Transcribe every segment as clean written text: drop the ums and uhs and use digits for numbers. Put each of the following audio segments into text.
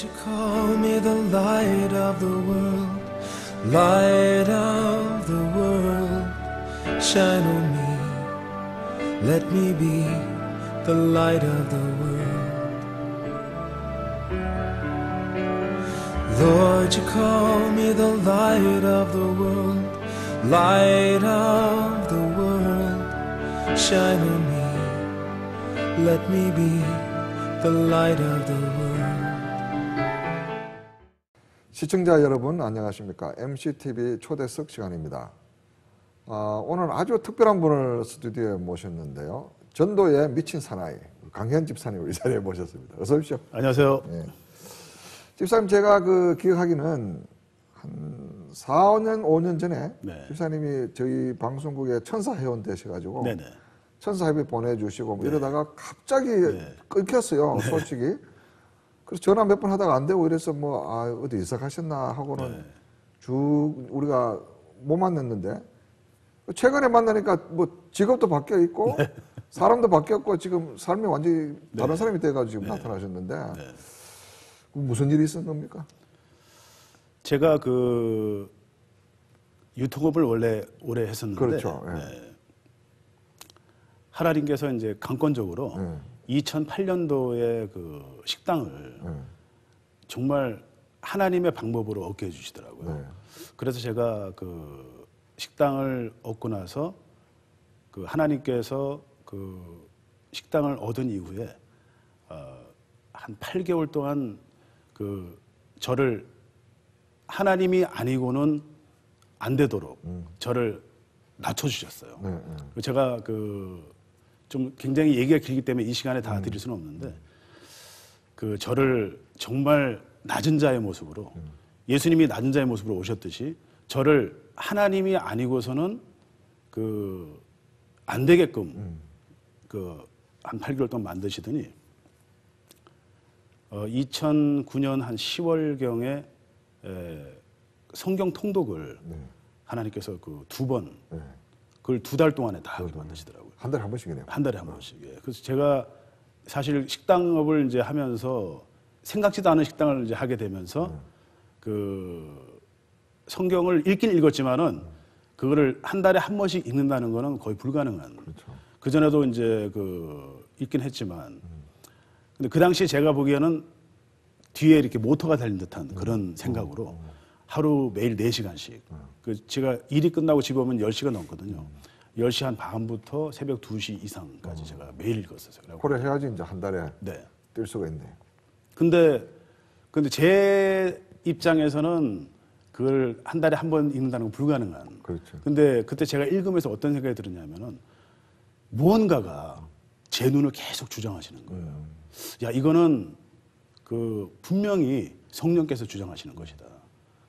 Lord, you call me the light of the world, light of the world, shine on me, let me be the light of the world. Lord, you call me the light of the world, light of the world, shine on me, let me be the light of the world. 시청자 여러분 안녕하십니까? MCTV 초대석 시간입니다. 오늘 아주 특별한 분을 스튜디오에 모셨는데요. 전도의 미친 사나이 강현 집사님을 이 자리에 모셨습니다. 어서 오십시오. 안녕하세요. 네. 집사님 제가 기억하기는 한 4, 5년 전에 네. 집사님이 저희 방송국에 천사 회원 되셔가지고 네네. 천사 회비 보내주시고 뭐 네. 이러다가 갑자기 네. 끊겼어요. 네. 솔직히. 그래서 전화 몇 번 하다가 안 되고 이래서 어디 이사 가셨나 하고는 네. 쭉 우리가 못 만났는데 최근에 만나니까 뭐 직업도 바뀌어 있고 네. 사람도 바뀌었고 지금 삶이 완전히 다른 네. 사람이 돼가지고 지금 네. 나타나셨는데 네. 무슨 일이 있었던 겁니까? 제가 유통업을 원래 오래 했었는데 그렇죠. 예. 네. 하나님께서 이제 강권적으로 2008년도에 식당을 정말 하나님의 방법으로 얻게 해주시더라고요. 네. 그래서 제가 식당을 얻고 나서 하나님께서 식당을 얻은 이후에 한 8개월 동안 저를 하나님이 아니고는 안 되도록 저를 낮춰주셨어요. 네. 제가 좀 굉장히 얘기가 길기 때문에 이 시간에 다 드릴 수는 없는데 저를 정말 낮은 자의 모습으로 예수님이 낮은 자의 모습으로 오셨듯이 저를 하나님이 아니고서는 안 되게끔 한 8개월 동안 만드시더니 2009년 한 10월경에 성경 통독을 하나님께서 두 번 그걸 2달 동안에 다 하게 만드시더라고요. 한 달에 한 번씩이네요. 한 달에 한 번씩. 예. 그래서 제가 사실 식당업을 이제 하면서 생각지도 않은 식당을 이제 하게 되면서 성경을 읽긴 읽었지만은 그거를 한 달에 한 번씩 읽는다는 거는 거의 불가능한. 그렇죠. 그 전에도 이제 읽긴 했지만 근데 그 당시에 제가 보기에는 뒤에 이렇게 모터가 달린 듯한 그런 생각으로 하루 매일 4시간씩. 제가 일이 끝나고 집에 오면 10시간 넘거든요. 10시 한 반부터 새벽 2시 이상까지 제가 매일 읽었어요. 그래 해야지 이제 한 달에 네. 뛸 수가 있네. 근데 제 입장에서는 그걸 한 달에 한 번 읽는다는 건 불가능한. 그렇죠. 근데 그때 제가 읽으면서 어떤 생각이 들었냐면은 무언가가 제 눈을 계속 주장하시는 거예요. 야, 이거는 분명히 성령께서 주장하시는 것이다.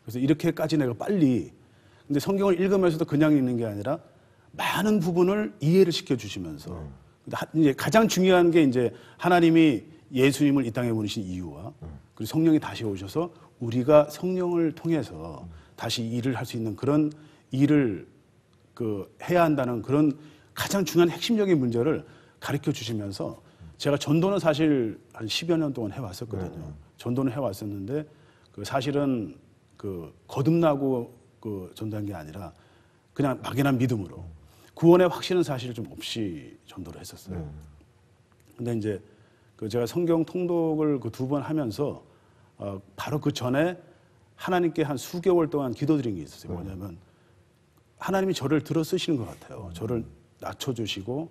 그래서 이렇게까지 내가 빨리 근데 성경을 읽으면서도 그냥 읽는 게 아니라 많은 부분을 이해를 시켜주시면서 이제 가장 중요한 게 이제 하나님이 예수님을 이 땅에 보내신 이유와 그리고 성령이 다시 오셔서 우리가 성령을 통해서 다시 일을 할 수 있는 그런 일을 해야 한다는 그런 가장 중요한 핵심적인 문제를 가르쳐 주시면서 제가 전도는 사실 한 10여 년 동안 해왔었거든요. 전도는 해왔었는데 사실은 거듭나고 전도한 게 아니라 그냥 막연한 믿음으로 구원의 확신은 사실 좀 없이 전도를 했었어요. 근데 이제 제가 성경 통독을 2번 하면서 바로 그 전에 하나님께 한 수개월 동안 기도드린 게 있었어요. 뭐냐면 하나님이 저를 들어 쓰시는 것 같아요. 저를 낮춰주시고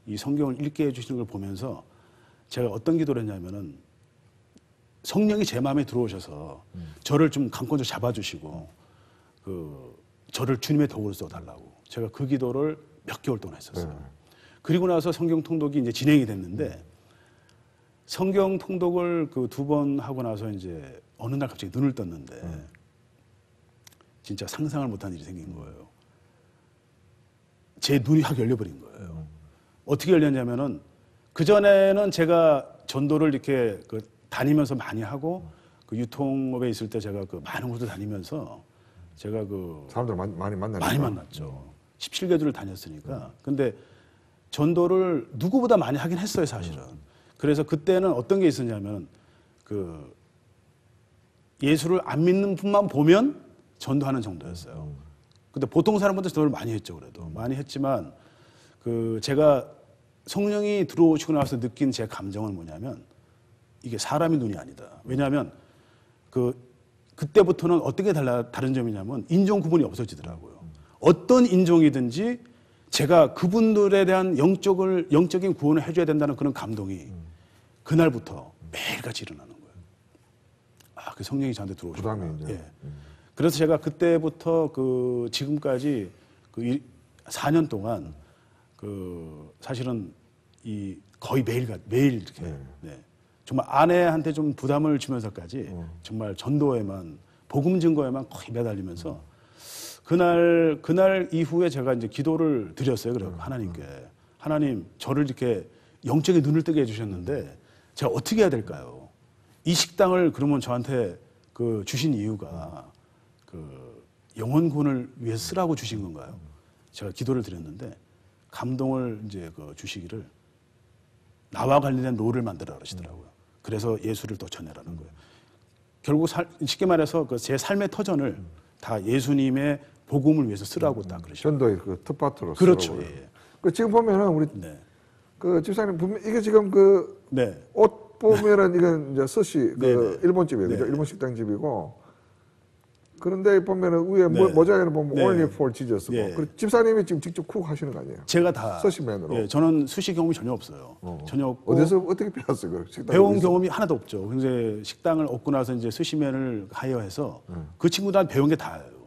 이 성경을 읽게 해주시는 걸 보면서 제가 어떤 기도를 했냐면은 성령이 제 마음에 들어오셔서 저를 좀 강권적으로 잡아주시고 저를 주님의 도구로 써달라고 제가 그 기도를 몇 개월 동안 했었어요. 그리고 나서 성경 통독이 이제 진행이 됐는데 성경 통독을 2번 하고 나서 이제 어느 날 갑자기 눈을 떴는데 진짜 상상을 못한 일이 생긴 거예요. 제 눈이 확 열려버린 거예요. 어떻게 열렸냐면은 그전에는 제가 전도를 이렇게 다니면서 많이 하고 유통업에 있을 때 제가 많은 곳을 다니면서 제가 사람들 많이 만나니까. 많이 만났죠. 17개주를 다녔으니까. 근데 전도를 누구보다 많이 하긴 했어요, 사실은. 그래서 그때는 어떤 게 있었냐면 예수를 안 믿는 분만 보면 전도하는 정도였어요. 근데 보통 사람보다 전도를 많이 했죠. 그래도 많이 했지만 그 제가 성령이 들어오시고 나서 느낀 제 감정은 뭐냐면 이게 사람의 눈이 아니다. 왜냐하면 그때부터는 어떻게 다른 점이냐면 인종 구분이 없어지더라고요. 어떤 인종이든지 제가 그분들에 대한 영적인 구원을 해줘야 된다는 그런 감동이 그날부터 매일같이 일어나는 거예요. 아, 그 성령이 저한테 들어오셨구나. 예. 그래서 제가 그때부터 그 지금까지 그 4년 동안 그 사실은 거의 매일 이렇게 네. 정말 아내한테 좀 부담을 주면서까지 정말 전도에만 복음 증거에만 거의 매달리면서 그날 이후에 제가 이제 기도를 드렸어요. 그래서 하나님께 하나님 저를 이렇게 영적인 눈을 뜨게 해주셨는데 제가 어떻게 해야 될까요? 이 식당을 그러면 저한테 그 주신 이유가 그 영혼군을 위해서 쓰라고 주신 건가요? 제가 기도를 드렸는데 감동을 이제 그 주시기를 나와 관련된 롤을 만들어 그러시더라고요. 그래서 예수를 더 전해라는 거예요. 결국 쉽게 말해서 그 제 삶의 터전을 다 예수님의 복음을 위해서 쓰라고 딱 그러시죠. 전도의 그 텃밭으로. 그렇죠. 예. 그 지금 보면은 우리 네. 그 집사님 분명 이게 지금 그 네. 옷 보면은 이건 이제 스시 그 네. 일본집이에요. 그죠? 네. 일본 식당집이고. 그런데 보면은 위에 네. 모자에는 보면 네. Only for Jesus고. 예. 그 집사님이 지금 직접 쿡 하시는 거 아니에요? 제가 다 스시맨으로. 예, 저는 수시 경험이 전혀 없어요. 전혀 없고 어디서 어떻게 배웠어요? 그 식당 배운 경험이 하나도 없죠. 이제 식당을 얻고 나서 이제 스시맨을 하여해서 그 친구들한테 배운 게 다예요.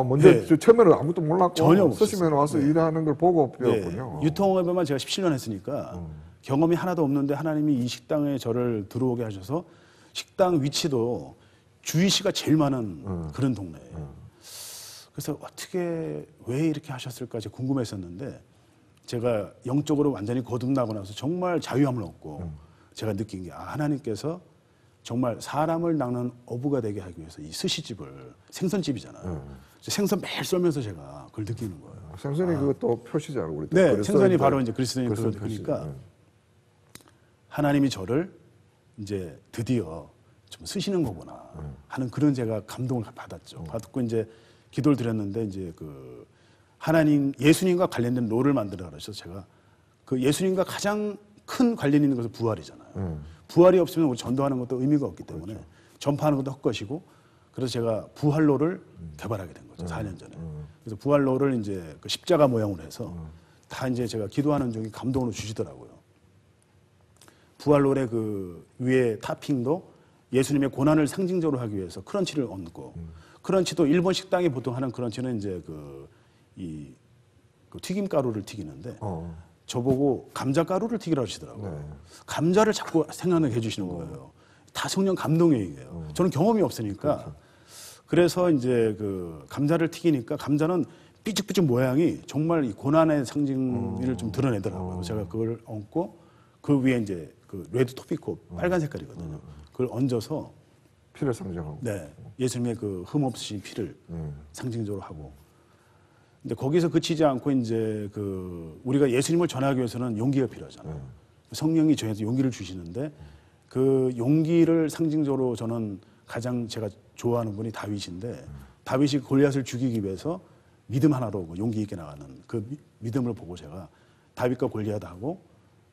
먼저 네. 처음에는 아무것도 몰랐고 전혀 없었어요. 스시맨 와서 일하는 걸 보고 배웠군요. 유통업에만 제가 17년 했으니까 경험이 하나도 없는데 하나님이 이 식당에 저를 들어오게 하셔서 식당 위치도 주위시가 제일 많은 그런 동네예요. 그래서 어떻게 왜 이렇게 하셨을까 제가 궁금했었는데 제가 영적으로 완전히 거듭나고 나서 정말 자유함을 얻고 제가 느낀 게 하나님께서 정말 사람을 낚는 어부가 되게 하기 위해서 이 스시집을 생선집이잖아요. 생선 매일 썰면서 제가 그걸 느끼는 거예요. 생선이 그것도 표시잖아요. 우리 네, 생선이 바로 이제 그리스도인 그러니까 하나님이 저를 이제 드디어 좀 쓰시는 거구나 하는 그런 제가 감동을 받았죠. 받고 이제 기도를 드렸는데 이제 그 하나님 예수님과 관련된 롤을 만들어 그러셔서 제가 그 예수님과 가장 큰 관련 있는 것은 부활이잖아요. 부활이 없으면 우리 전도하는 것도 의미가 없기 때문에 그렇죠. 전파하는 것도 헛것이고 그래서 제가 부활로를 개발하게 된 거죠. 4년 전에. 그래서 부활로를 이제 그 십자가 모양으로 해서 다 이제 제가 기도하는 중에 감동으로 주시더라고요. 부활롤의 그 위에 타핑도 예수님의 고난을 상징적으로 하기 위해서 크런치를 얹고 크런치도 일본 식당이 보통 하는 크런치는 이제 그 튀김 가루를 튀기는데 저보고 감자 가루를 튀기라고 하시더라고요. 네. 감자를 자꾸 생각나게 해주시는 거예요. 다 성령 감동의 얘기예요. 저는 경험이 없으니까. 그렇죠. 그래서 이제 그 감자를 튀기니까 감자는 삐죽삐죽 모양이 정말 이 고난의 상징을 좀 드러내더라고요. 제가 그걸 얹고 그 위에 이제 그 레드 토피코 빨간 색깔이거든요. 그걸 얹어서 피를 상징하고. 네. 예수님의 그 흠 없으신 피를 상징적으로 하고. 근데 거기서 그치지 않고 이제 그 우리가 예수님을 전하기 위해서는 용기가 필요하잖아요. 성령이 저희한테 용기를 주시는데 그 용기를 상징적으로 저는 가장 제가 좋아하는 분이 다윗인데 다윗이 골리앗을 죽이기 위해서 믿음 하나로 용기 있게 나가는 그 믿음을 보고 제가 다윗과 골리앗하고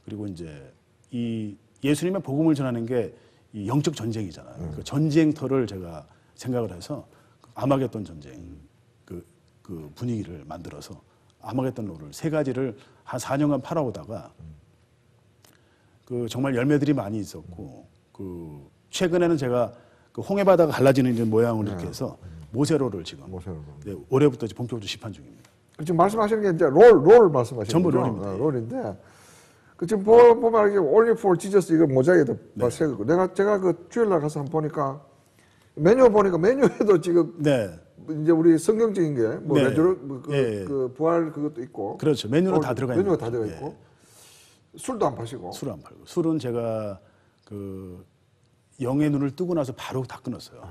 그리고 이제 이 예수님의 복음을 전하는 게 이 영적 전쟁이잖아요. 그 전쟁터를 제가 생각을 해서 아마겟돈 전쟁 그 분위기를 만들어서 아마겟돈 롤을 3가지를 한 4년간 팔아오다가 그 정말 열매들이 많이 있었고 그 최근에는 제가 그 홍해바다가 갈라지는 이제 모양을 이렇게 해서 모세로를 지금 네, 올해부터 이제 본격적으로 시판 중입니다. 지금 말씀하시는 게 이제 롤 말씀하시는 전부 거죠? 롤입니다. 롤인데 그 지금 보면 이게 Only for Jesus 이거 모자에도 새거고 제가 그 주일날 가서 한번 보니까 메뉴 보니까 메뉴에도 지금 네. 이제 우리 성경적인 게 뭐 네. 그 부활 그것도 있고 그렇죠. 메뉴로 다 들어가 있는 메뉴가 다 들어가 있고 술도 안 파시고 술 안 팔고 술은 제가 그 영의 눈을 뜨고 나서 바로 다 끊었어요.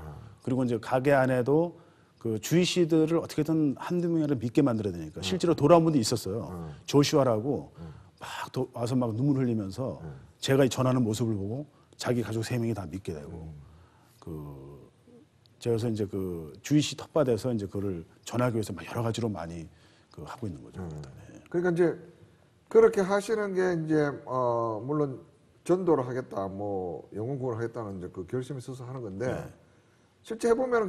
그리고 이제 가게 안에도 그 주위 씨들을 어떻게든 한두 명이라도 믿게 만들어야 되니까 실제로 돌아온 분도 있었어요. 조슈아라고 막 와서 막 눈물 흘리면서 제가 전하는 모습을 보고 자기 가족 3명이 다 믿게 되고 제가 그래서 이제 그 주이시 텃밭에서 이제 그거를 전화교회에서 막 여러 가지로 많이 그 하고 있는 거죠. 네. 그러니까 이제 그렇게 하시는 게 이제 물론 전도를 하겠다, 뭐 영혼구원을 하겠다는 이제 그 결심이 있어서 하는 건데 네. 실제 해보면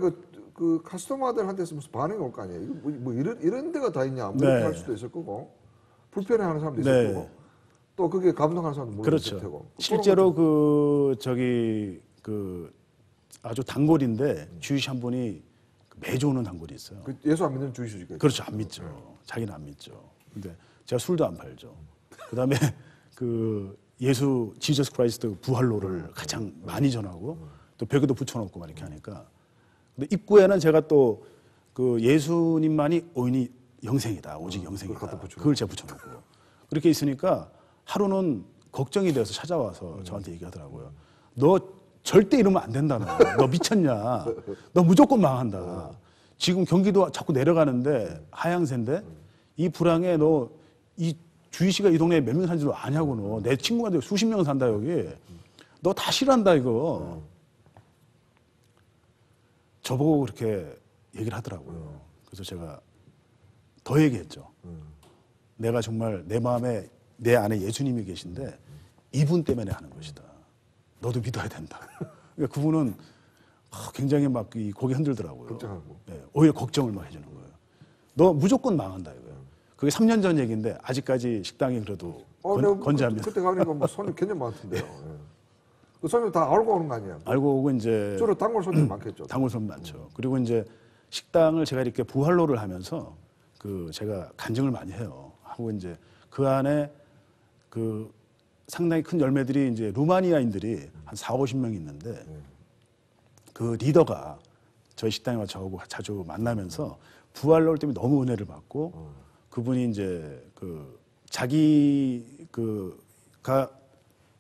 그 카스터마들한테서 무슨 반응이 올 거 아니에요. 이거 뭐 이런 데가 다 있냐, 뭐 네. 이렇게 할 수도 있을 거고 불편해하는 사람도 있을 네. 거고 또 그게 감동하는 사람도 물론 그렇죠. 있을 테고. 실제로 그 저기 그 아주 단골인데 주이시 한 분이 매주 오는 단골이 있어요. 그 예수 안 믿는 주의수지가 그렇죠. 안 믿죠. 자기는 안 믿죠. 근데 제가 술도 안 팔죠. 그다음에 그 예수 지저스 크라이스트 부활로를 가장 많이 전하고 또 벽에도 붙여놓고 막 이렇게 하니까. 근데 입구에는 제가 또 그 예수님만이 오인이 영생이다. 오직 영생이다. 그걸 제가 붙여놓고. 그렇게 있으니까 하루는 걱정이 돼서 찾아와서 저한테 얘기하더라고요. 너 절대 이러면 안 된다. 너 미쳤냐. 너 무조건 망한다. 지금 경기도 자꾸 내려가는데 하향세인데 이 불황에 너 이 주희씨가 이 동네에 몇 명 산지도 아냐고 너. 내 친구가 수십 명 산다 여기. 너 다 싫어한다 이거. 저보고 그렇게 얘기를 하더라고요. 그래서 제가 더 얘기했죠. 내가 정말 내 마음에 내 안에 예수님이 계신데 이분 때문에 하는 것이다. 너도 믿어야 된다. 그러니까 그분은 굉장히 막 이 고개 흔들더라고요. 걱정하고. 네, 오히려 걱정을 막 해주는 거예요. 너 무조건 망한다 이거예요. 그게 3년 전 얘기인데 아직까지 식당이 그래도 건재합니다. 그때 가니까 뭐 손님 굉장히 많던데요. 예. 그 손님 다 알고 오는 거 아니에요? 알고 오고 이제 주로 단골 손님 많겠죠. 단골 손님 많죠. 그리고 이제 식당을 제가 이렇게 부활로를 하면서 그 제가 간증을 많이 해요. 하고 이제 그 안에 그 상당히 큰 열매들이 이제 루마니아인들이 한 40-50명 있는데 그 리더가 저희 식당에 와서 저하고 자주 만나면서 부활로울 때문에 너무 은혜를 받고 그분이 이제 그 자기 그가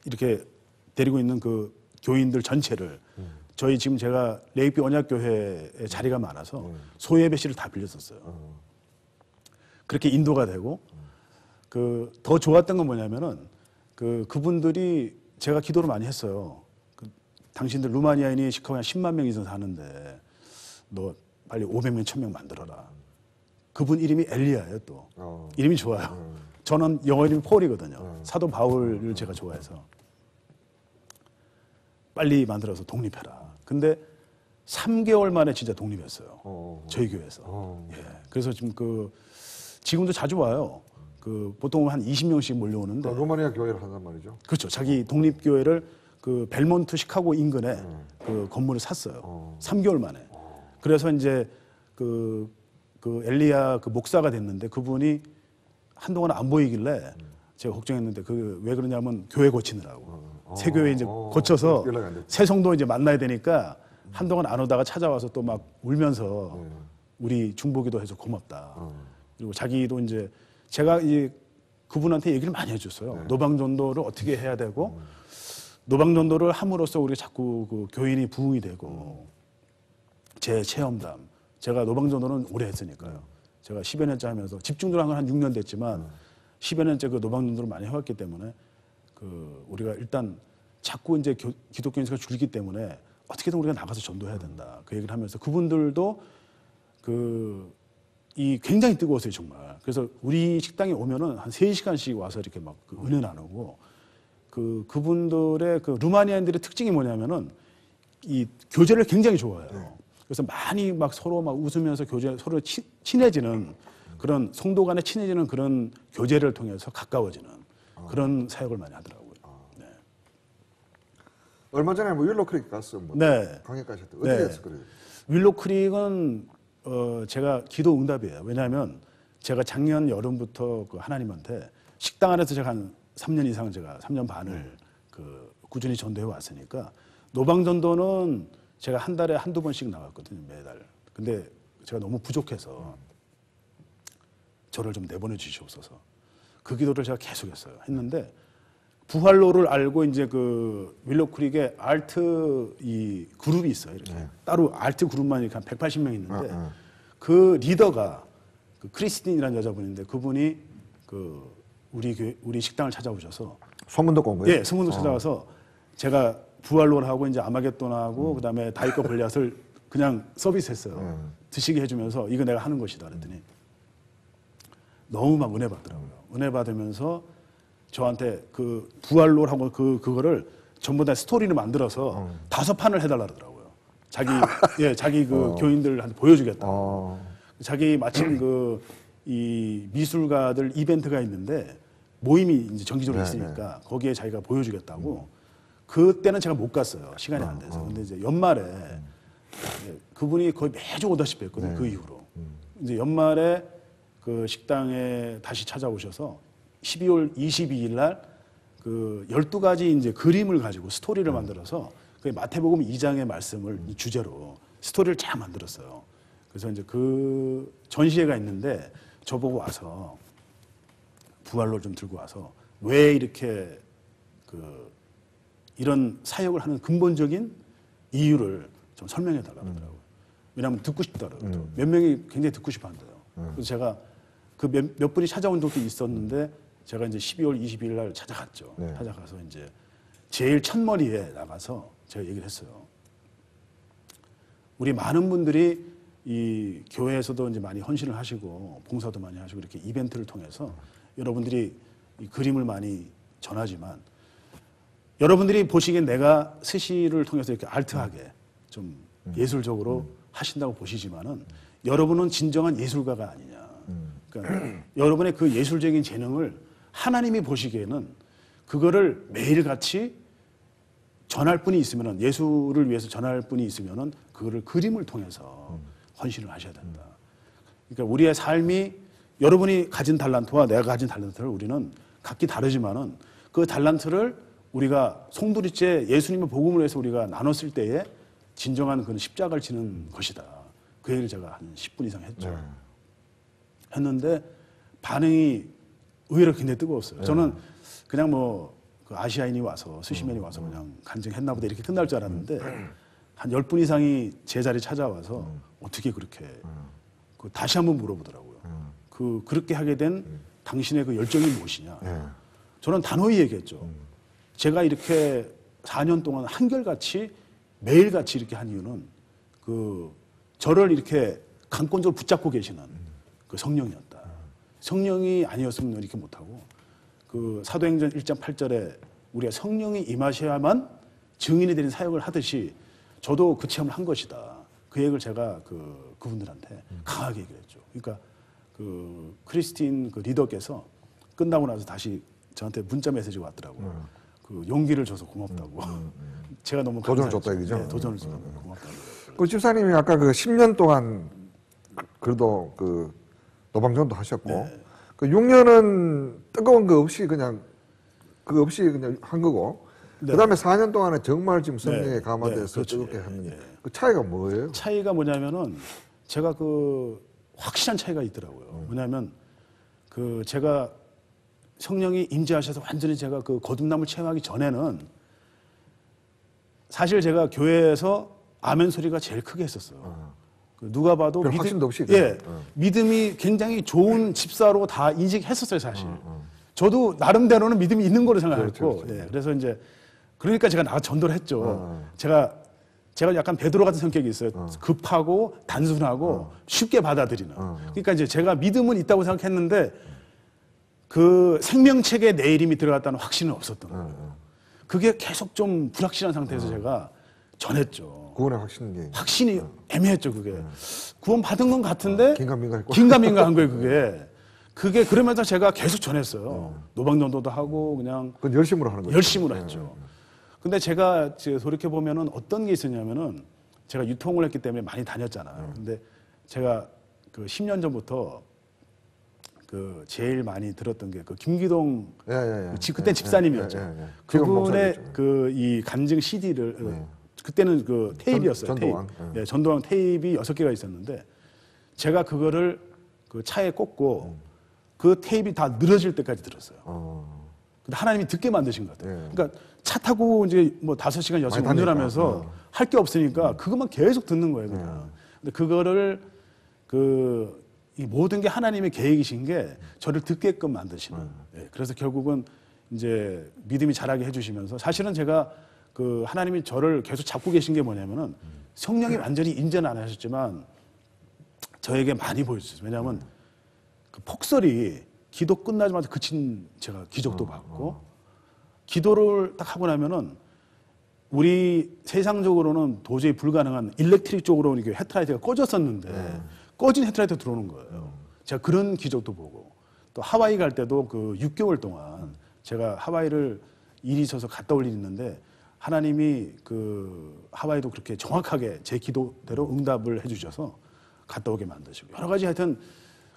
이렇게 데리고 있는 그 교인들 전체를 저희 지금 제가 레이피 언약교회에 자리가 많아서 소예배실을 다 빌렸었어요. 그렇게 인도가 되고 그 더 좋았던 건 뭐냐면은 그분들이 제가 기도를 많이 했어요. 당신들 루마니아인이 시카고에 한 10만 명 이상 사는데 너 빨리 500명, 1000명 만들어라. 그분 이름이 엘리야예요 또. 이름이 좋아요. 저는 영어 이름이 폴이거든요. 사도 바울을 제가 좋아해서. 빨리 만들어서 독립해라. 근데 3개월 만에 진짜 독립했어요. 저희 교회에서. 예. 그래서 지금 지금도 자주 와요. 보통 한 20명씩 몰려오는데. 루마니아 교회를 한단 말이죠. 그렇죠. 자기 독립교회를 그 벨몬트 시카고 인근에 그 건물을 샀어요. 3개월 만에. 그래서 이제 그 엘리야 그 목사가 됐는데 그분이 한동안 안 보이길래 제가 걱정했는데 왜 그러냐면 교회 고치느라고. 새 교회 이제 고쳐서 새 성도 이제 만나야 되니까 한동안 안 오다가 찾아와서 또 막 울면서 우리 중보기도 해서 고맙다. 그리고 자기도 이제 제가 그분한테 얘기를 많이 해줬어요. 노방전도를 어떻게 해야 되고 노방전도를 함으로써 우리가 자꾸 그 교인이 부흥이 되고 제 체험담. 제가 노방전도는 오래 했으니까요. 제가 10여 년째 하면서 집중도를 한 건 한 6년 됐지만 10여 년째 그 노방전도를 많이 해왔기 때문에 우리가 일단 자꾸 이제 기독교인 수가 줄기 때문에 어떻게든 우리가 나가서 전도해야 된다. 그 얘기를 하면서 그분들도 굉장히 뜨거웠어요, 정말. 그래서 우리 식당에 오면은 한 3시간씩 와서 이렇게 막 은혜 나누고 그분들의 루마니아인들의 특징이 뭐냐면은 이 교제를 굉장히 좋아해요. 그래서 많이 막 서로 막 웃으면서 서로 친해지는 그런 성도 간에 친해지는 그런 교제를 통해서 가까워지는 그런 사역을 많이 하더라고요. 네. 얼마 전에 뭐 윌로 크릭 갔어. 뭐 네. 강의 가셨대. 어떻게 네. 했어 그래? 윌로 크릭은 제가 기도 응답이에요. 왜냐하면 제가 작년 여름부터 하나님한테 식당 안에서 제가 한 3년 이상 3년 반을 꾸준히 전도해 왔으니까 노방전도는 제가 한 달에 한두 번씩 나갔거든요, 매달. 근데 제가 너무 부족해서 저를 좀 내보내 주시옵소서. 그 기도를 제가 계속했어요. 했는데 부활로를 알고 이제 윌로 크릭에 알트 이 그룹이 있어요. 이렇게 따로 알트 그룹만 이렇게 한 180명 있는데 그 리더가 크리스틴이라는 여자분인데 그분이 우리 식당을 찾아오셔서 소문 듣고 온 거예요? 예, 소문도 찾아와서 제가 부활로를 하고 이제 아마겟돈하고 그다음에 다윗과 골리앗을 그냥 서비스했어요. 드시게 해주면서 이거 내가 하는 것이다 그랬더니 너무 막 은혜 받더라고요. 은혜 받으면서 저한테 그 부활로라고 그거를 전부 다 스토리를 만들어서 5판을 해달라 그러더라고요. 자기 그 교인들한테 보여주겠다고. 자기 마침 이 미술가들 이벤트가 있는데 모임이 이제 정기적으로 있으니까 거기에 자기가 보여주겠다고. 그때는 제가 못 갔어요. 시간이 안 돼서. 근데 이제 연말에 그분이 거의 매주 오다시피 했거든요. 그 이후로. 이제 연말에 그 식당에 다시 찾아오셔서 12월 22일 날 그 12가지 이제 그림을 가지고 스토리를 만들어서 그 마태복음 2장의 말씀을 이 주제로 스토리를 쫙 만들었어요. 그래서 이제 그 전시회가 있는데 저보고 와서 부활로 좀 들고 와서 왜 이렇게 이런 사역을 하는 근본적인 이유를 좀 설명해 달라고 하더라고요. 왜냐하면 듣고 싶다고. 몇 명이 굉장히 듣고 싶어 한대요. 그래서 제가 그 몇 분이 찾아온 적도 있었는데 제가 이제 12월 22일 날 찾아갔죠. 찾아가서 이제 제일 첫머리에 나가서 제가 얘기를 했어요. 우리 많은 분들이 이 교회에서도 이제 많이 헌신을 하시고 봉사도 많이 하시고 이렇게 이벤트를 통해서 여러분들이 이 그림을 많이 전하지만 여러분들이 보시기엔 내가 스시를 통해서 이렇게 알트하게 좀 예술적으로 하신다고 보시지만은 여러분은 진정한 예술가가 아니냐. 그러니까 여러분의 그 예술적인 재능을 하나님이 보시기에는 그거를 매일같이 전할 분이 있으면은 예술을 위해서 전할 분이 있으면은 그거를 그림을 통해서 헌신을 하셔야 된다. 그러니까 우리의 삶이 여러분이 가진 달란트와 내가 가진 달란트를 우리는 각기 다르지만은 그 달란트를 우리가 송두리째 예수님의 복음을 위해서 우리가 나눴을 때에 진정한 그 십자가를 지는 것이다. 그 얘기를 제가 한 10분 이상 했죠. 했는데 반응이 의외로 굉장히 뜨거웠어요. 저는 그냥 그 아시아인이 와서 스시맨이 와서 그냥 간증했나 보다 이렇게 끝날 줄 알았는데 한 10분 이상이 제 자리에 찾아와서 어떻게 그렇게 다시 한번 물어보더라고요. 그렇게 하게 된 당신의 그 열정이 무엇이냐. 저는 단호히 얘기했죠. 제가 이렇게 4년 동안 한결같이 매일같이 이렇게 한 이유는 저를 이렇게 강권적으로 붙잡고 계시는 그 성령이었다. 성령이 아니었으면 이렇게 못하고 사도행전 1장 8절에 우리가 성령이 임하셔야만 증인이 되는 사역을 하듯이 저도 그 체험을 한 것이다. 그 얘기를 제가 그분들한테 강하게 얘기했죠. 그러니까 크리스틴 리더께서 끝나고 나서 다시 저한테 문자 메시지가 왔더라고요. 용기를 줘서 고맙다고. 제가 너무 도전을 줬다 얘기죠. 네, 도전을 줘서 고맙다고. 그 집사님이 아까 10년 동안 그래도 노방전도 하셨고 그 6년은 뜨거운 거 없이 그냥 한 거고 그다음에 4년 동안에 정말 지금 성령에 감화돼서 그렇죠. 뜨겁게 하는 그 차이가 뭐예요? 차이가 뭐냐면은 제가 확실한 차이가 있더라고요. 뭐냐면 제가 성령이 임재하셔서 완전히 제가 거듭남을 체험하기 전에는 사실 제가 교회에서 아멘 소리가 제일 크게 했었어요. 누가 봐도 확신도 없이 믿음이 굉장히 좋은 집사로 다 인식했었어요, 사실. 저도 나름대로는 믿음이 있는 거로 생각했고, 그렇죠. 그래서 이제 그러니까 제가 나가 전도를 했죠. 제가 약간 베드로 같은 성격이 있어요. 급하고 단순하고 쉽게 받아들이는. 그러니까 이제 제가 믿음은 있다고 생각했는데 그 생명책에 내 이름이 들어갔다는 확신은 없었던 거예요. 그게 계속 좀 불확실한 상태에서 제가 전했죠. 구원의 확신이 애매했죠, 그게. 구원 받은 건 같은데 긴가민가했고. 긴가민가한 거예요, 그게 그러면서 제가 계속 전했어요. 노방전도도 하고 그냥 그건 열심으로 하는 거죠. 열심으로 했죠. 근데 제가 돌이켜 보면은 어떤 게 있었냐면은 제가 유통을 했기 때문에 많이 다녔잖아요. 근데 제가 10년 전부터 제일 많이 들었던 게 김기동 그때 집사님이었죠. 그분의 이 간증 CD를 그때는 테이프였어요. 전도왕. 테이프. 전도왕 테이프 6개가 있었는데 제가 그거를 차에 꽂고 그 테이프 다 늘어질 때까지 들었어요. 근데 하나님이 듣게 만드신 것 같아요. 그러니까 차 타고 이제 5시간, 6시간 운전하면서 할 게 없으니까 그것만 계속 듣는 거예요, 그냥. 근데 그거를 이 모든 게 하나님의 계획이신 게 저를 듣게끔 만드시는. 그래서 결국은 이제 믿음이 자라게 해주시면서 사실은 제가 하나님이 저를 계속 잡고 계신 게 뭐냐면은 성령이 완전히 인제는 안 하셨지만 저에게 많이 보여주셨어요. 왜냐하면 그 폭설이 기도 끝나자마자 그친 제가 기적도 봤고 기도를 딱 하고 나면은 우리 세상적으로는 도저히 불가능한 일렉트릭 쪽으로 이렇게 헤드라이트가 꺼졌었는데 꺼진 헤드라이트가 들어오는 거예요. 제가 그런 기적도 보고 또 하와이 갈 때도 그 6개월 동안 제가 하와이를 일이 있어서 갔다 올 일이 있는데 하나님이 그 하와이도 그렇게 정확하게 제 기도대로 응답을 해주셔서 갔다 오게 만드시고 여러 가지 하여튼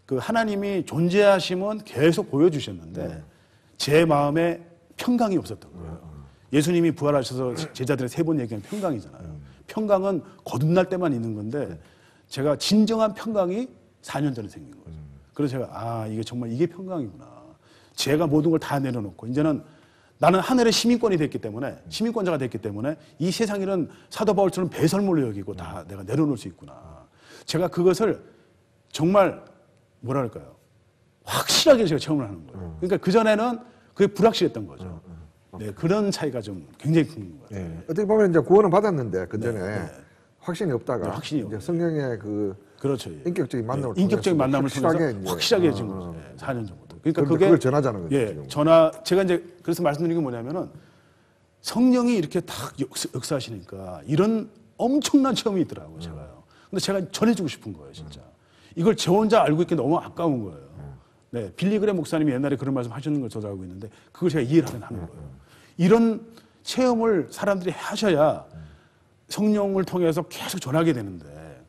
그 하나님이 존재하심은 계속 보여주셨는데 제 마음에 평강이 없었던 거예요. 예수님이 부활하셔서 제자들의 3번 얘기한 평강이잖아요. 평강은 거듭날 때만 있는 건데 제가 진정한 평강이 4년 전에 생긴 거죠. 그래서 제가 이게 정말 이게 평강이구나. 제가 모든 걸 다 내려놓고 이제는 나는 하늘의 시민권이 됐기 때문에 시민권자가 됐기 때문에 이 세상 일은 사도 바울처럼 배설물로 여기고 다 내가 내려놓을 수 있구나. 제가 그것을 정말 뭐랄까요 확실하게 제가 체험을 하는 거예요. 그러니까 그전에는 그게 불확실했던 거죠. 네, 그런 차이가 좀 굉장히 큰 것 같아요. 어떻게 보면 이제 구원은 받았는데 그 전에 확신이 없다가 확신이 이제 성령의 그 그렇죠. 인격적인 만남을 인격적인 만남을 통해서 확실하게 해진 거죠. 4년 전부터. 그러니까 그걸 전하자는 거죠. 지금. 제가 이제 그래서 말씀드린 게 뭐냐면은 성령이 이렇게 딱 역사하시니까 이런 엄청난 체험이 있더라고요, 제가요. 근데 제가 전해주고 싶은 거예요, 진짜. 이걸 저 혼자 알고 있기 너무 아까운 거예요. 네, 빌리그레 목사님이 옛날에 그런 말씀 하셨는 걸 저도 알고 있는데 그걸 제가 이해를 하는 거예요. 이런 체험을 사람들이 하셔야 성령을 통해서 계속 전하게 되는데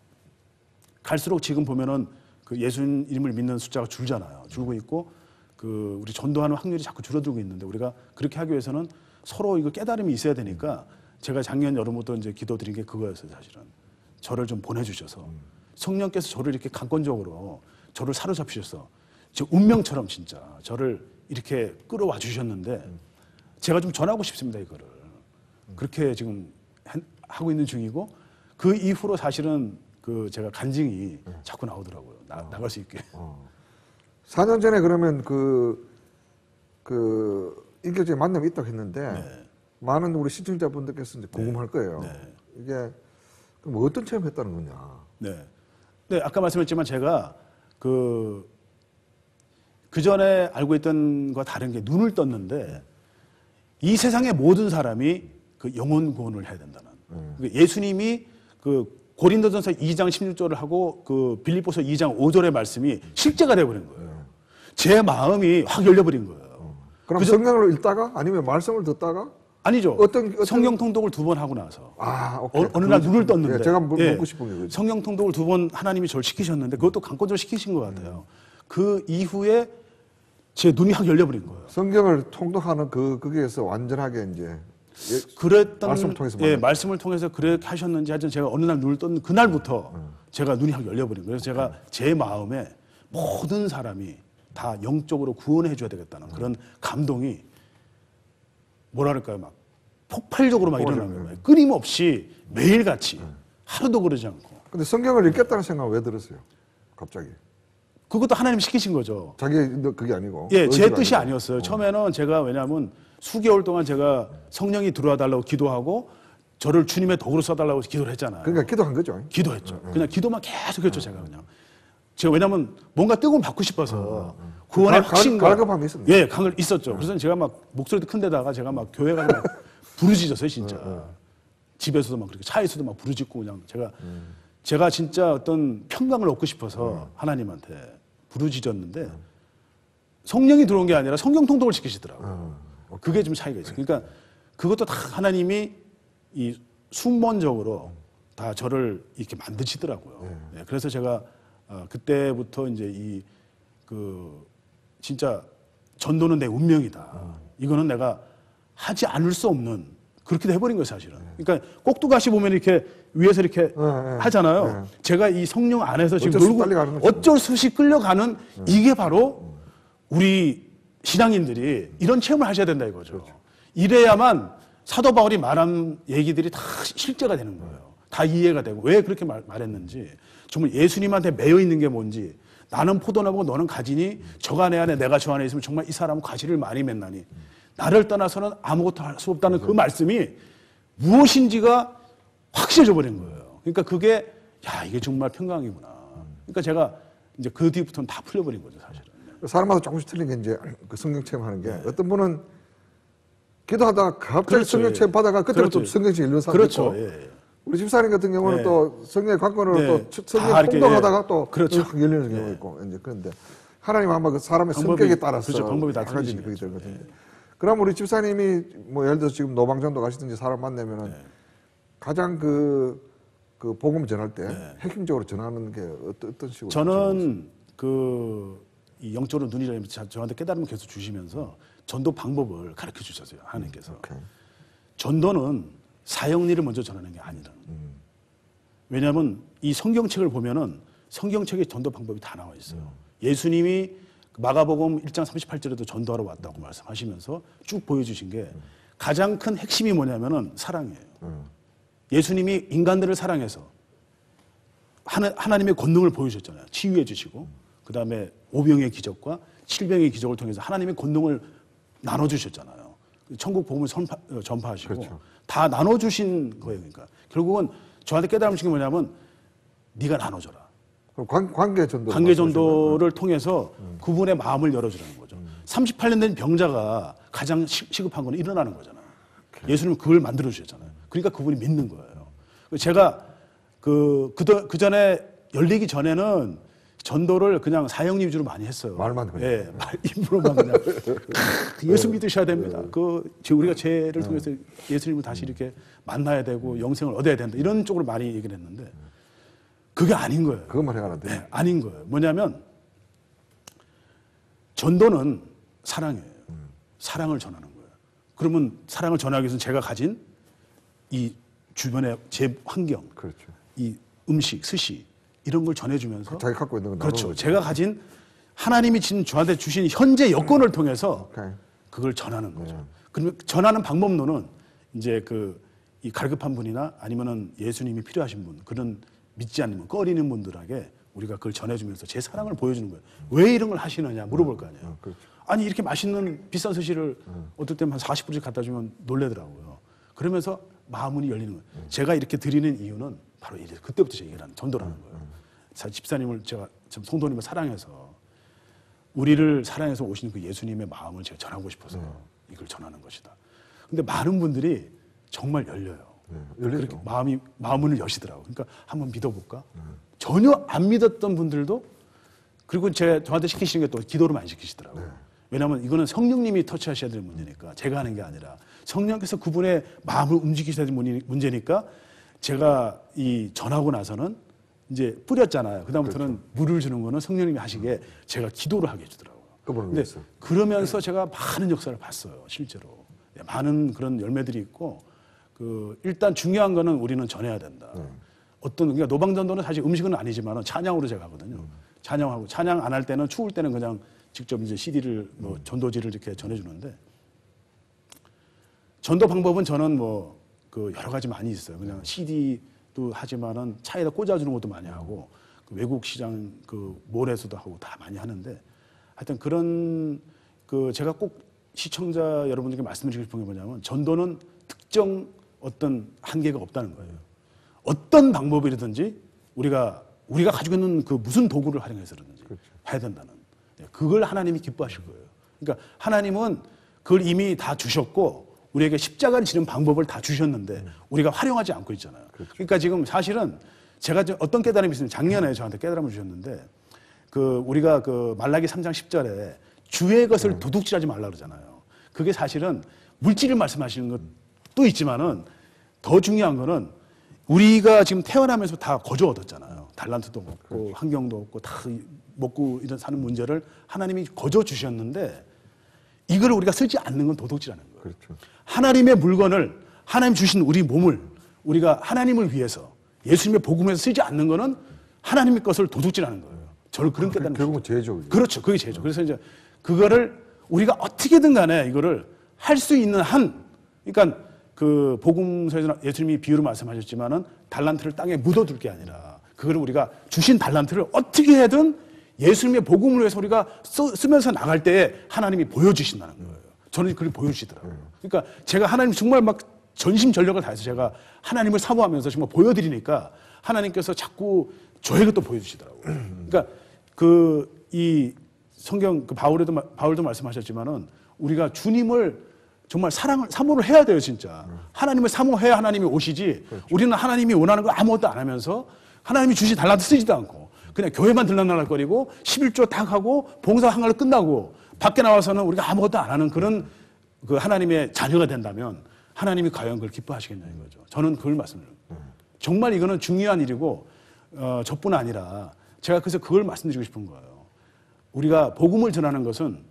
갈수록 지금 보면은 그 예수님을 믿는 숫자가 줄잖아요. 줄고 있고 그 우리 전도하는 확률이 자꾸 줄어들고 있는데 우리가 그렇게 하기 위해서는 서로 이거 깨달음이 있어야 되니까 제가 작년 여름부터 이제 기도드린 게 그거였어요, 사실은. 저를 좀 보내주셔서 성령께서 저를 이렇게 강권적으로 저를 사로잡히셔서 저 운명처럼 진짜 저를 이렇게 끌어와 주셨는데 제가 좀 전하고 싶습니다, 이거를. 그렇게 지금 하고 있는 중이고 그 이후로 사실은 그 제가 간증이 자꾸 나오더라고요. 나갈 수 있게. 4년 전에 그러면 그 인격적인 만남이 있다고 했는데 많은 우리 시청자분들께서 이제 궁금할 거예요. 이게 그럼 어떤 체험을 했다는 거냐? 네, 아까 말씀했지만 제가 그 전에 알고 있던 것과 다른 게 눈을 떴는데 이 세상의 모든 사람이 그 영혼 구원을 해야 된다는. 그러니까 예수님이 그 고린도전서 2장 16절을 하고 그 빌립보서 2장 5절의 말씀이 실제가 돼버린 거예요. 제 마음이 확 열려버린 거예요. 그럼 성경을 읽다가 아니면 말씀을 듣다가? 아니죠. 어떤 성경 통독을 2번 하고 나서 오케이. 어느 날 눈을 떴는데 제가 묻고 싶은 게 그거죠. 성경 통독을 2번 하나님이 저를 시키셨는데 그것도 강권적으로 시키신 것 같아요. 그 이후에 제 눈이 확 열려버린 거예요. 성경을 통독하는 거기에서 완전하게 이제 그랬던 말씀을 통해서 말씀을 통해서 그렇게 하셨는지 하여튼 제가 어느 날 눈을 떴는 그날부터 제가 눈이 확 열려버린 거예요. 그래서 제가 제 마음에 모든 사람이 다 영적으로 구원해 줘야 되겠다는 그런 감동이 뭐랄까요, 막 폭발적으로 막 일어나는 거예요. 끊임없이 매일같이 하루도 그러지 않고. 근데 성경을 읽겠다는 생각은 왜 들었어요? 갑자기. 그것도 하나님 시키신 거죠. 자기 그게 아니고. 제 뜻이 아니었어요. 처음에는 제가 왜냐하면 수개월 동안 제가 성령이 들어와 달라고 기도하고 저를 주님의 도구로 써달라고 기도를 했잖아요. 그러니까 기도한 거죠. 기도했죠. 그냥 기도만 계속했죠, 제가 그냥. 제가 왜냐하면 뭔가 뜨거움 받고 싶어서 구원의 확신과 갈급함이 있었네. 강을 있었죠. 그래서 제가 막 목소리도 큰 데다가 제가 막 교회 가서 막 부르짖었어요, 진짜. 집에서도 막 그렇게 차에서도 막 부르짖고 그냥 제가 진짜 어떤 평강을 얻고 싶어서 하나님한테 부르짖었는데 성령이 들어온 게 아니라 성경 통독을 시키시더라고요. 그게 좀 차이가 있어요. 그러니까 그것도 다 하나님이 이 순번적으로 다 저를 이렇게 만드시더라고요. 네, 그래서 제가 그때부터 이제 진짜 전도는 내 운명이다. 이거는 내가 하지 않을 수 없는 그렇게 해버린 거예요, 사실은. 그러니까 꼭두가시 보면 이렇게 위에서 이렇게 하잖아요. 제가 이 성령 안에서 지금 놀고 어쩔 수 없이 끌려가는 이게 바로 우리 신앙인들이 이런 체험을 하셔야 된다 이거죠. 그렇죠. 이래야만 사도 바울이 말한 얘기들이 다 실제가 되는 거예요. 다 이해가 되고 왜 그렇게 말했는지 정말 예수님한테 매여 있는 게 뭔지 나는 포도나무고 너는 가지니 저가 내 안에 내가 저 안에 있으면 정말 이 사람은 과실을 많이 맺나니 나를 떠나서는 아무것도 할 수 없다는 그 말씀이 무엇인지가 확실해져 버린 거예요. 그러니까 그게 야 이게 정말 평강이구나. 그러니까 제가 이제 그 뒤부터는 다 풀려버린 거죠 사실은. 사람마다 조금씩 틀린 게 이제 그 성경 체험하는 게 어떤 분은 기도하다가 갑자기 그렇죠, 성경 체험 받아가 그때부터 그렇죠. 성경 체험 읽는 사람도 그렇죠. 있고 예. 우리 집사님 같은 경우는 네. 또 성경의 관건으로 네. 또 성경 다 이렇게, 통독하다가 또 그렇죠. 확 열리는 경우가 있고 이제 그런데 하나님 아마 그 사람의 성격에 따라서 그렇죠. 방법이 다 여러 가지 틀리시겠죠. 그게 되는 것 같은데 그럼 우리 집사님이 뭐 예를 들어서 지금 노방전도 가시든지 사람 만나면은 가장 그 복음 전할 때 핵심적으로 전하는 게 어떤 식으로? 저는 이 영적으로 눈이 열리면서 저한테 깨달음을 계속 주시면서 전도 방법을 가르쳐 주셨어요 하나님께서. 오케이. 전도는 사형리를 먼저 전하는 게 아니라는 거예요. 왜냐하면 이 성경책을 보면은 성경책에 전도 방법이 다 나와 있어요. 예수님이 마가복음 1장 38절에도 전도하러 왔다고 말씀하시면서 쭉 보여주신 게 가장 큰 핵심이 뭐냐면은 사랑이에요. 예수님이 인간들을 사랑해서 하나님의 권능을 보여주셨잖아요. 치유해 주시고 그 다음에 5병의 기적과 7병의 기적을 통해서 하나님의 권능을 나눠주셨잖아요. 천국 복음을 전파하시고 그렇죠. 다 나눠주신 거예요. 그러니까 결국은 저한테 깨달음을 주신 게 뭐냐면 네가 나눠줘라. 관계 전도. 관계 전도를 통해서 그분의 마음을 열어주라는 거죠. 38년 된 병자가 가장 시급한 건 일어나는 거잖아요. 예수님은 그걸 만들어 주셨잖아요. 그러니까 그분이 믿는 거예요. 제가 그 전에 열리기 전에는 전도를 그냥 사형리 위주로 많이 했어요. 말만 그냥. 예, 입으로만 그냥 예수 믿으셔야 됩니다. 우리가 죄를 통해서 예수님을 다시 이렇게 만나야 되고 영생을 얻어야 된다. 이런 쪽으로 많이 얘기를 했는데 그게 아닌 거예요. 그것만 해가는데. 네, 아닌 거예요. 뭐냐면 전도는 사랑이에요. 사랑을 전하는 거예요. 그러면 사랑을 전하기 위해서는 제가 가진 이 주변의 제 환경, 그렇죠. 이 음식, 스시 이런 걸 전해주면서 자기 갖고 있는 건 그렇죠. 나누는 제가 가진 하나님이 지금 저한테 주신 현재 여건을 통해서 오케이. 그걸 전하는 거죠. 그러면 전하는 방법론은 이제 이 갈급한 분이나 아니면은 예수님이 필요하신 분, 그런 믿지 않는 꺼리는 분들에게 우리가 그걸 전해주면서 제 사랑을 보여주는 거예요. 왜 이런 걸 하시느냐 물어볼 거 아니에요. 그렇죠. 아니 이렇게 맛있는 비싼 스시를 어떨 때는 한 40불씩 갖다 주면 놀래더라고요. 그러면서 마음문이 열리는 거예요. 제가 이렇게 드리는 이유는 바로 이제 그때부터 제가 얘기하는 전도라는 거예요. 집사님을 제가 성도님을 사랑해서 우리를 사랑해서 오신 그 예수님의 마음을 제가 전하고 싶어서 이걸 전하는 것이다. 근데 많은 분들이 정말 열려요. 그렇게 마음문을 여시더라고요. 그러니까 한번 믿어볼까? 전혀 안 믿었던 분들도 그리고 저한테 시키시는 게 또 기도를 많이 시키시더라고요. 왜냐하면 이거는 성령님이 터치하셔야 될 문제니까 제가 하는 게 아니라 성령께서 그분의 마음을 움직이셔야 될 문제니까 제가 이 전하고 나서는 이제 뿌렸잖아요. 그다음부터는 그렇죠. 물을 주는 거는 성령님이 하시게 제가 기도를 하게 해주더라고요. 근데 그러면서 제가 많은 역사를 봤어요. 실제로. 많은 그런 열매들이 있고 일단 중요한 거는 우리는 전해야 된다. 그러니까 노방전도는 사실 음식은 아니지만 찬양으로 제가 하거든요. 찬양하고 찬양 안 할 때는 추울 때는 그냥 직접 이제 CD를 전도지를 이렇게 전해주는데 전도 방법은 저는 여러 가지 많이 있어요. 그냥 CD도 하지만은 차에다 꽂아주는 것도 많이 하고 외국 시장 몰에서도 하고 다 많이 하는데 하여튼 그런 제가 꼭 시청자 여러분들께 말씀드리고 싶은 게 뭐냐면 전도는 특정 어떤 한계가 없다는 거예요. 어떤 방법이라든지 우리가 가지고 있는 무슨 도구를 활용해서든지 그렇죠. 해야 된다는 그걸 하나님이 기뻐하실 거예요. 그러니까 하나님은 그걸 이미 다 주셨고 우리에게 십자가를 지는 방법을 다 주셨는데 우리가 활용하지 않고 있잖아요. 그렇죠. 그러니까 지금 사실은 제가 어떤 깨달음이 있으면 작년에 저한테 깨달음을 주셨는데 우리가 말라기 3장 10절에 주의 것을 도둑질하지 말라 그러잖아요. 그게 사실은 물질을 말씀하시는 것도 있지만은 더 중요한 거는 우리가 지금 태어나면서 다 거저 얻었잖아요. 달란트도 없고 그렇죠. 환경도 없고 다 먹고 사는 문제를 하나님이 거저 주셨는데 이걸 우리가 쓰지 않는 건 도둑질하는 거예요. 그렇죠. 하나님의 물건을 하나님 주신 우리 몸을 우리가 하나님을 위해서 예수님의 복음에서 쓰지 않는 거는 하나님의 것을 도둑질하는 거예요. 저를 그런 깨달음. 결국은 제죠. 그렇죠. 그게 제죠. 그래서 이제 그거를 우리가 어떻게든 간에 이거를 할 수 있는 그러니까 복음서에서 예수님이 비유로 말씀하셨지만은 달란트를 땅에 묻어둘 게 아니라 그거를 우리가 주신 달란트를 어떻게 해든 예수님의 복음을 위해서 우리가 쓰면서 나갈 때에 하나님이 보여주신다는 거예요. 저는 그걸 보여주시더라고요. 그러니까 제가 하나님 정말 막 전심전력을 다해서 제가 하나님을 사모하면서 정말 보여드리니까 하나님께서 자꾸 저에게 또 보여주시더라고요. 그러니까 이 성경 바울도 말씀하셨지만은 우리가 주님을 정말 사모를 해야 돼요, 진짜. 하나님을 사모해야 하나님이 오시지. 그렇죠. 우리는 하나님이 원하는 거 아무것도 안 하면서 하나님이 주시 달라도 쓰지도 않고 그냥 교회만 들락날락거리고 11조 딱 하고 봉사 한가로 끝나고 밖에 나와서는 우리가 아무것도 안 하는 그런 그 하나님의 자녀가 된다면 하나님이 과연 그걸 기뻐하시겠냐는 거죠. 저는 그걸 말씀드립니다. 정말 이거는 중요한 일이고 저뿐 아니라 제가 그래서 그걸 말씀드리고 싶은 거예요. 우리가 복음을 전하는 것은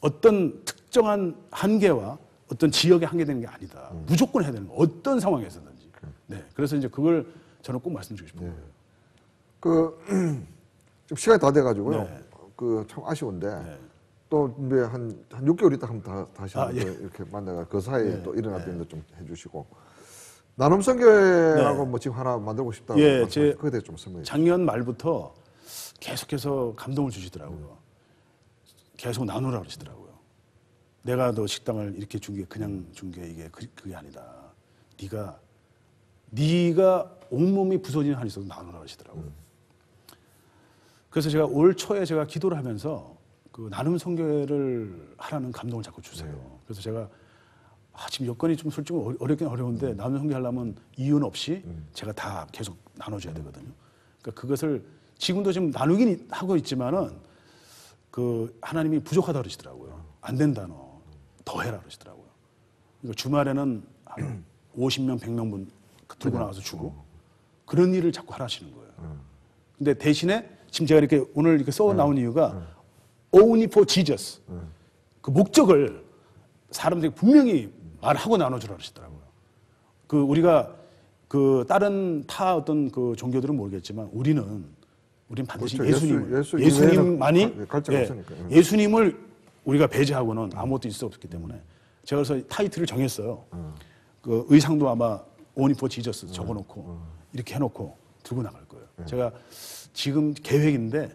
어떤 특정한 한계와 어떤 지역에 한계되는 게 아니다. 무조건 해야 되는 거. 어떤 상황에서든지. 네. 그래서 이제 그걸 저는 꼭 말씀드리고 싶은 거예요. 좀 시간이 다 돼가지고요. 네. 참 아쉬운데 네. 또 이제 한 6개월 있다 하면 다시 예. 이렇게 만나가 그 사이에 네. 또 일어났던 일도 좀 해주시고 나눔 선교회라고 뭐 지금 하나 만들고 싶다고 그에 대해 좀 설명해 주세요. 작년 말부터 계속해서 감동을 주시더라고요. 계속 나누라 그러시더라고요. 내가 너 식당을 이렇게 준 게 그냥 준 게 이게 그게 아니다. 네가 온몸이 부서지는 한이 있어도 나누라 그러시더라고요. 그래서 제가 올 초에 제가 기도를 하면서 그 나눔 선교회를 하라는 감동을 자꾸 주세요. 그래서 제가 지금 여건이 좀 솔직히 어렵긴 어려운데 나눔 선교하려면 이윤 없이 제가 다 계속 나눠줘야 되거든요. 그러니까 그것을 지금도 지금 나누긴 하고 있지만은 그 하나님이 부족하다 그러시더라고요. 안 된다 너. 더 해라 그러시더라고요. 그러니까 주말에는 한 50명, 100명분 들고 나와서 주고 그런 일을 자꾸 하라시는 거예요. 근데 대신에 지금 제가 이렇게 오늘 이렇게 써 나온 이유가 only for Jesus. 그 목적을 사람들이 분명히 말하고 나눠주라 그러시더라고요. 우리가 다른 어떤 그 종교들은 모르겠지만 우리는 반드시 그렇죠. 예수님만이 예수님을 우리가 배제하고는 아무것도 있을 수 없기 때문에 제가 그래서 타이틀을 정했어요. 그 의상도 아마 only for Jesus 적어놓고 이렇게 해놓고 들고 나갈 거예요. 제가 지금 계획인데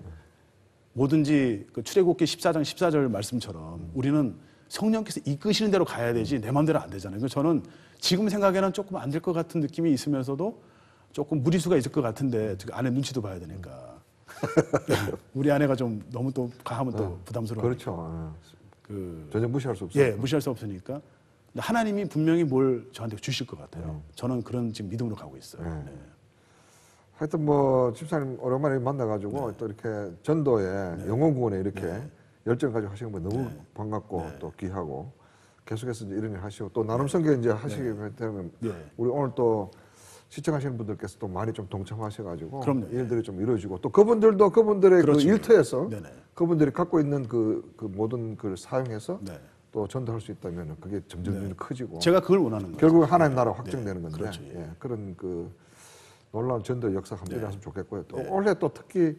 뭐든지 그 출애굽기 14장 14절 말씀처럼 우리는 성령께서 이끄시는 대로 가야 되지 내 마음대로 안 되잖아요. 그래서 저는 지금 생각에는 조금 안 될 것 같은 느낌이 있으면서도 조금 무리수가 있을 것 같은데 아내 눈치도 봐야 되니까 우리 아내가 좀 너무 또 가하면 또 부담스러워. 그렇죠. 전혀 무시할 수 없어요. 예, 무시할 수 없으니까. 근데 하나님이 분명히 뭘 저한테 주실 것 같아요. 저는 그런 지금 믿음으로 가고 있어요. 네. 하여튼 집사님 오랜만에 만나가지고 또 이렇게 전도에 영혼구원에 이렇게 열정 가지고 하시는 거 너무 반갑고 또 귀하고 계속해서 이제 이런 일 하시고 또 나눔 선교 이제 하시게 되면 우리 오늘 또 시청하시는 분들께서 또 많이 좀 동참하셔가지고 그럼요. 일들이 좀 이루어지고 또 그분들도 그분들의 그렇죠. 그 일터에서 그분들이 갖고 있는 그 모든 걸 사용해서 또 전도할 수 있다면 그게 점점 커지고 제가 그걸 원하는 거예요. 결국 하나님 나라 확정되는 건데 그렇죠. 그런 그 놀라운 전도 역사 한번 일어났으면 좋겠고요. 또 올해 또 특히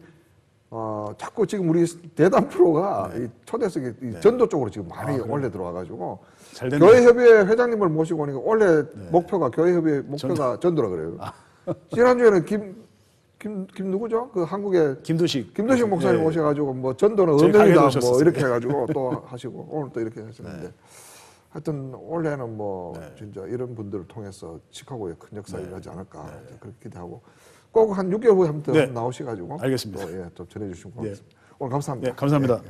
자꾸 지금 우리 대담 프로가 이 초대석이 전도 쪽으로 지금 많이 올해 들어와가지고 교회협의회 회장님을 모시고 오니까 올해 목표가 교회협의회 목표가 전도라 그래요. 지난주에는 김 누구죠? 그 한국의 김도식 목사님 오셔가지고 뭐 전도는 언론이다 뭐 이렇게 해가지고 또 하시고 오늘 또 이렇게 하시는데 하여튼 올해는 진짜 이런 분들을 통해서 시카고에 큰 역사 일어나지 않을까 그렇게 기대하고 꼭 한 6개월 후에 한번 나오셔가지고 알겠습니다. 또 전해주시고 오늘 감사합니다. 감사합니다.